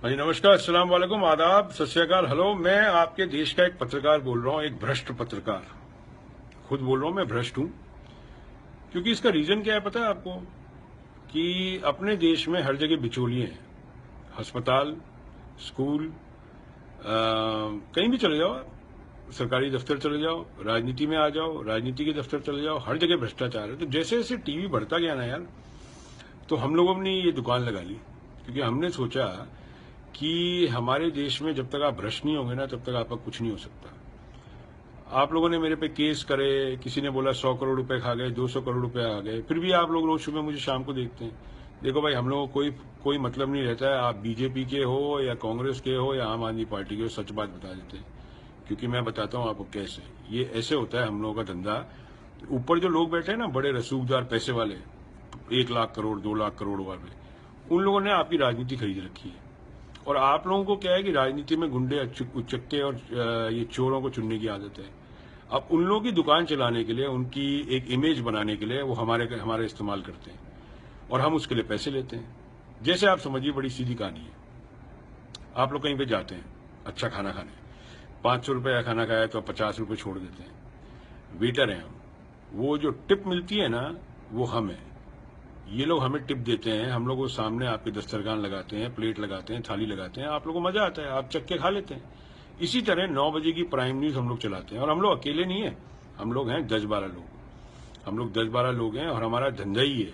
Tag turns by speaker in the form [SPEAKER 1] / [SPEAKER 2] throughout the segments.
[SPEAKER 1] हाँ जी, नमस्कार, अस्सलाम वालेकुम, आदाब, सत श्री अकाल, हेलो। मैं आपके देश का एक पत्रकार बोल रहा हूँ, एक भ्रष्ट पत्रकार। खुद बोल रहा हूँ मैं भ्रष्ट हूँ, क्योंकि इसका रीजन क्या है पता है आपको? कि अपने देश में हर जगह बिचौलिए हैं। अस्पताल, स्कूल, कहीं भी चले जाओ, सरकारी दफ्तर चले जाओ, राजनीति में आ जाओ, राजनीति के दफ्तर चले जाओ, हर जगह भ्रष्टाचार है। तो जैसे जैसे टीवी बढ़ता गया ना यार, तो हम लोगों ने ये दुकान लगा ली, क्योंकि हमने सोचा कि हमारे देश में जब तक आप भ्रष्ट नहीं होंगे ना, तब तक आपका कुछ नहीं हो सकता। आप लोगों ने मेरे पे केस करे, किसी ने बोला 100 करोड़ रुपए खा गए, 200 करोड़ रुपए आ गए, फिर भी आप लोग रोज सुबह मुझे शाम को देखते हैं। देखो भाई, हम लोगों को कोई मतलब नहीं रहता है, आप बीजेपी के हो या कांग्रेस के हो या आम आदमी पार्टी के हो, सच बात बता देते हैं। क्योंकि मैं बताता हूँ आपको कैसे ये ऐसे होता है हम लोगों का धंधा। ऊपर जो लोग बैठे हैं ना, बड़े रसूखदार पैसे वाले, 1 लाख करोड़ 2 लाख करोड़ वाले, उन लोगों ने आपकी राजनीति खरीद रखी है। और आप लोगों को क्या है कि राजनीति में गुंडे, उचक्के और ये चोरों को चुनने की आदत है। अब उन लोगों की दुकान चलाने के लिए, उनकी एक इमेज बनाने के लिए वो हमारे इस्तेमाल करते हैं और हम उसके लिए पैसे लेते हैं। जैसे आप समझिए, बड़ी सीधी कहानी है। आप लोग कहीं पे जाते हैं अच्छा खाना खाने, 500 रुपये का खाना खाया तो 50 रुपये छोड़ देते हैं। वेटर हैं हम, वो जो टिप मिलती है ना, वो हम है। ये लोग हमें टिप देते हैं, हम लोग वो सामने आपके दस्तरखान लगाते हैं, प्लेट लगाते हैं, थाली लगाते हैं, आप लोगों को मजा आता है, आप चक्के खा लेते हैं। इसी तरह 9 बजे की प्राइम न्यूज हम लोग चलाते हैं, और हम लोग अकेले नहीं है, हम लोग हैं 10-12 लोग। हम लोग 10-12 लोग हैं, और हमारा धंधा ही है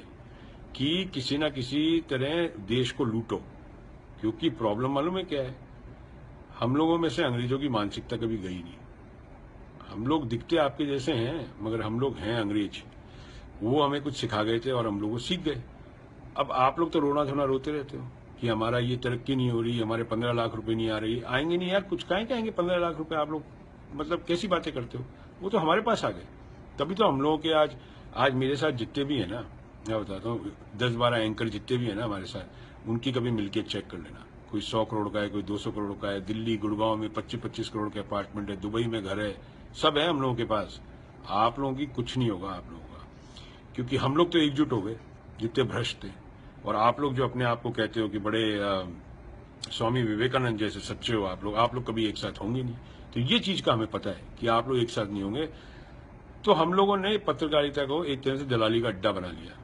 [SPEAKER 1] कि किसी ना किसी तरह देश को लूटो। क्योंकि प्रॉब्लम मालूम है क्या है? हम लोगों में से अंग्रेजों की मानसिकता कभी गई नहीं। हम लोग दिखते आपके जैसे हैं, मगर हम लोग हैं अंग्रेज। वो हमें कुछ सिखा गए थे और हम लोग वो सीख गए। अब आप लोग तो रोना धोना रोते रहते हो कि हमारा ये तरक्की नहीं हो रही, हमारे 15 लाख रुपए नहीं आ रही। आएंगे नहीं यार, कुछ काहे आएंगे 15 लाख रुपए? आप लोग मतलब कैसी बातें करते हो? वो तो हमारे पास आ गए। तभी तो हम लोगों के आज मेरे साथ जितने भी है ना, मैं बताता हूँ, 10-12 एंकर जितने भी है ना हमारे साथ, उनकी कभी मिलके चेक कर लेना। कोई 100 करोड़ का है, कोई 200 करोड़ का है, दिल्ली गुड़गांव में 25-25 करोड़ के अपार्टमेंट है, दुबई में घर है, सब है हम लोगों के पास। आप लोगों की कुछ नहीं होगा आप लोगों का, क्योंकि हम लोग तो एकजुट हो गए जितने भ्रष्ट थे। और आप लोग जो अपने आप को कहते हो कि बड़े स्वामी विवेकानंद जैसे सच्चे हो, आप लोग कभी एक साथ होंगे नहीं। तो ये चीज का हमें पता है कि आप लोग एक साथ नहीं होंगे। तो हम लोगों ने पत्रकारिता को एक तरह से दलाली का अड्डा बना लिया।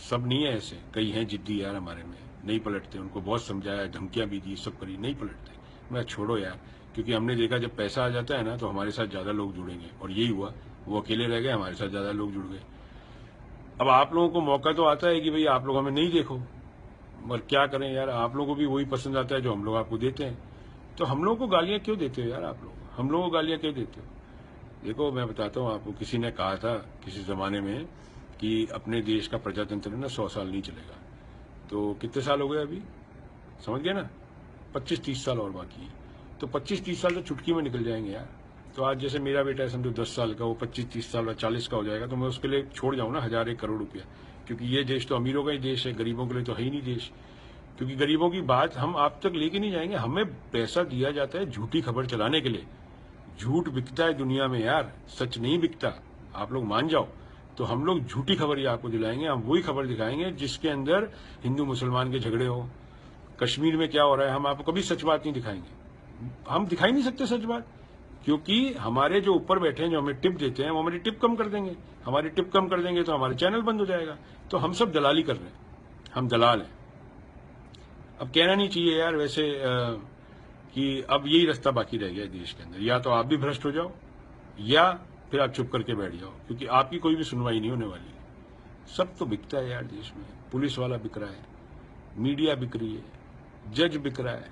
[SPEAKER 1] सब नहीं है ऐसे, कई हैं जिद्दी यार हमारे में, नहीं पलटते। उनको बहुत समझाया, धमकियां भी दी, सब करी, नहीं पलटते। मैं छोड़ो यार, क्योंकि हमने देखा जब पैसा आ जाता है ना, तो हमारे साथ ज्यादा लोग जुड़ेंगे, और यही हुआ। वो अकेले रह गए, हमारे साथ ज्यादा लोग जुड़ गए। अब आप लोगों को मौका तो आता है कि भाई आप लोग हमें नहीं देखो, मगर क्या करें यार, आप लोगों को भी वही पसंद आता है जो हम लोग आपको देते हैं। तो हम लोगों को गालियां क्यों देते हो यार आप लोग? हम लोगों को गालियां क्यों देते हो? देखो मैं बताता हूँ आपको, किसी ने कहा था किसी जमाने में कि अपने देश का प्रजातंत्र ना 100 साल नहीं चलेगा। तो कितने साल हो गए अभी, समझ गए ना? 25-30 साल और बाकी है। तो 25-30 साल तो चुटकी में निकल जाएंगे यार। तो आज जैसे मेरा बेटा है समझो 10 साल का, वो 25-30 साल 40 का हो जाएगा, तो मैं उसके लिए छोड़ जाऊँ ना 1000-1 करोड़ रुपया। क्योंकि ये देश तो अमीरों का ही देश है, गरीबों के लिए तो है ही नहीं देश। क्योंकि गरीबों की बात हम आप तक लेके नहीं जाएंगे। हमें पैसा दिया जाता है झूठी खबर चलाने के लिए। झूठ बिकता है दुनिया में यार, सच नहीं बिकता, आप लोग मान जाओ। तो हम लोग झूठी खबर ही आपको दिलाएंगे, हम वही खबर दिखाएंगे जिसके अंदर हिंदू मुसलमान के झगड़े हो, कश्मीर में क्या हो रहा है। हम आपको कभी सच बात नहीं दिखाएंगे, हम दिखाई नहीं सकते सच बात, क्योंकि हमारे जो ऊपर बैठे हैं, जो हमें टिप देते हैं, वो हमारी टिप कम कर देंगे। हमारी टिप कम कर देंगे तो हमारा चैनल बंद हो जाएगा। तो हम सब दलाली कर रहे हैं, हम दलाल हैं। अब कहना नहीं चाहिए यार वैसे कि अब यही रास्ता बाकी रह गया है देश के अंदर, या तो आप भी भ्रष्ट हो जाओ या फिर आप चुप करके बैठ जाओ, क्योंकि आपकी कोई भी सुनवाई नहीं होने वाली। सब तो बिकता है यार देश में। पुलिस वाला बिक रहा है, मीडिया बिक रही है, जज बिक रहा है,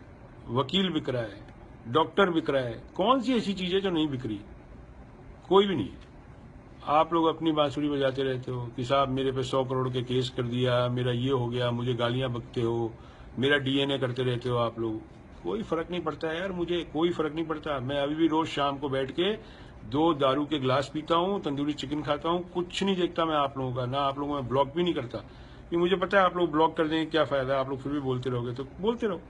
[SPEAKER 1] वकील बिक रहा है, डॉक्टर बिक रहा है। कौन सी ऐसी चीज है जो नहीं बिक रही? कोई भी नहीं है। आप लोग अपनी बांसुरी बजाते रहते हो कि साहब मेरे पे 100 करोड़ के केस कर दिया, मेरा ये हो गया, मुझे गालियां बकते हो, मेरा डीएनए करते रहते हो आप लोग। कोई फर्क नहीं पड़ता है यार, मुझे कोई फर्क नहीं पड़ता। मैं अभी भी रोज शाम को बैठ के 2 दारू के ग्लास पीता हूँ, तंदूरी चिकन खाता हूँ, कुछ नहीं देखता मैं आप लोगों का, ना आप लोगों में ब्लॉक भी नहीं करता, कि मुझे पता है आप लोग ब्लॉक कर देंगे, क्या फायदा, आप लोग फिर भी बोलते रहोगे, तो बोलते रहो।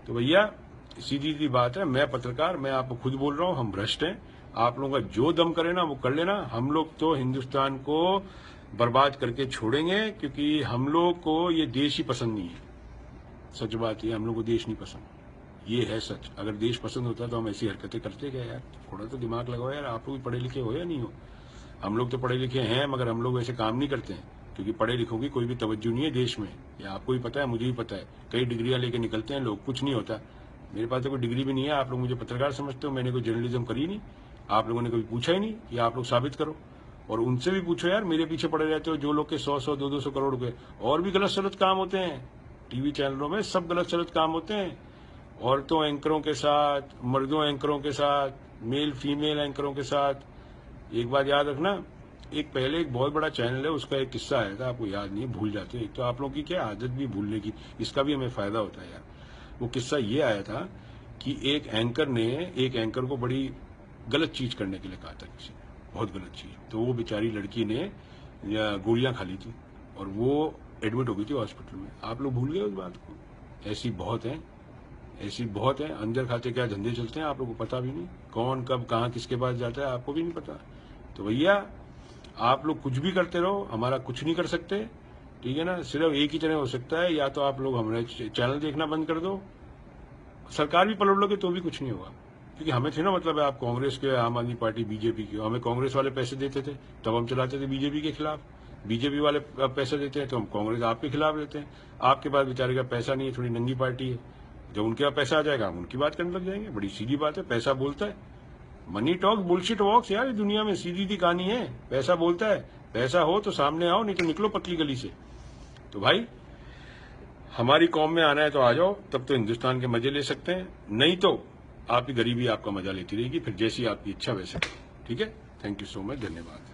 [SPEAKER 1] तो भैया सीधी सीधी बात है, मैं पत्रकार, मैं आपको खुद बोल रहा हूँ, हम भ्रष्ट हैं। आप लोगों का जो दम करे ना वो कर लेना। हम लोग तो हिंदुस्तान को बर्बाद करके छोड़ेंगे, क्योंकि हम लोग को ये देश ही पसंद नहीं है। सच बात है, हम लोग को देश नहीं पसंद, ये है सच। अगर देश पसंद होता तो हम ऐसी हरकतें करते क्या यार? थोड़ा तो दिमाग लगाओ यार, आप लोग भी पढ़े लिखे हो या नहीं हो? हम लोग तो पढ़े लिखे हैं, मगर हम लोग वैसे काम नहीं करते हैं, क्योंकि पढ़े लिखों की कोई भी तवज्जो नहीं है देश में। ये आपको भी पता है, मुझे भी पता है। कई डिग्रियां लेके निकलते हैं लोग, कुछ नहीं होता। मेरे पास तो कोई डिग्री भी नहीं है, आप लोग मुझे पत्रकार समझते हो, मैंने कोई जर्नलिज्म करी नहीं, आप लोगों ने कभी पूछा ही नहीं कि आप लोग साबित करो। और उनसे भी पूछो यार, मेरे पीछे पड़े रहते हो जो लोग के 100-100, 200 करोड़ रुपए, और भी गलत सलत काम होते हैं टीवी चैनलों में, सब गलत सलत काम होते हैं। औरतों एंकरों के साथ, मर्दों एंकरों के साथ, मेल फीमेल एंकरों के साथ। एक बात याद रखना, एक पहले एक बहुत बड़ा चैनल है, उसका एक किस्सा आया था, आपको याद नहीं, भूल जाते हो। एक तो आप लोगों की क्या आदत भी भूलने की, इसका भी हमें फायदा होता है यार। वो किस्सा ये आया था कि एक एंकर ने एक एंकर को बड़ी गलत चीज करने के लिए कहा था किसी ने, बहुत गलत चीज। तो वो बेचारी लड़की ने गोलियां खा ली थी और वो एडमिट हो गई थी हॉस्पिटल में। आप लोग भूल गए उस बात को। ऐसी बहुत है, ऐसी बहुत है। अंदर खाते क्या धंधे चलते हैं, आप लोगों को पता भी नहीं, कौन कब कहाँ किसके पास जाता है आपको भी नहीं पता। तो भैया आप लोग कुछ भी करते रहो, हमारा कुछ नहीं कर सकते, ठीक है ना? सिर्फ एक ही तरह हो सकता है, या तो आप लोग हमारे चैनल देखना बंद कर दो, सरकार भी पलट लोगे तो भी कुछ नहीं होगा। क्योंकि हमें थे ना, मतलब है आप कांग्रेस के, आम आदमी पार्टी, बीजेपी की, हमें कांग्रेस वाले पैसे देते थे तब हम चलाते थे बीजेपी के खिलाफ, बीजेपी वाले पैसे देते हैं तो हम कांग्रेस आपके खिलाफ देते हैं। आपके पास बेचारे का पैसा नहीं है, थोड़ी नंगी पार्टी है, जब उनके पास पैसा आ जाएगा हम उनकी बात करने लग जाएंगे। बड़ी सीधी बात है, पैसा बोलता है। मनी टॉक बुलशिट वॉक्स यार, दुनिया में सीधी सी कहानी है, पैसा बोलता है। पैसा हो तो सामने आओ, नहीं तो निकलो पतली गली से। तो भाई हमारी कौम में आना है तो आ जाओ, तब तो हिंदुस्तान के मजे ले सकते हैं, नहीं तो आपकी गरीबी आपका मजा लेती रहेगी, फिर जैसी आपकी इच्छा वैसे। ठीक है, थैंक यू सो मच, धन्यवाद।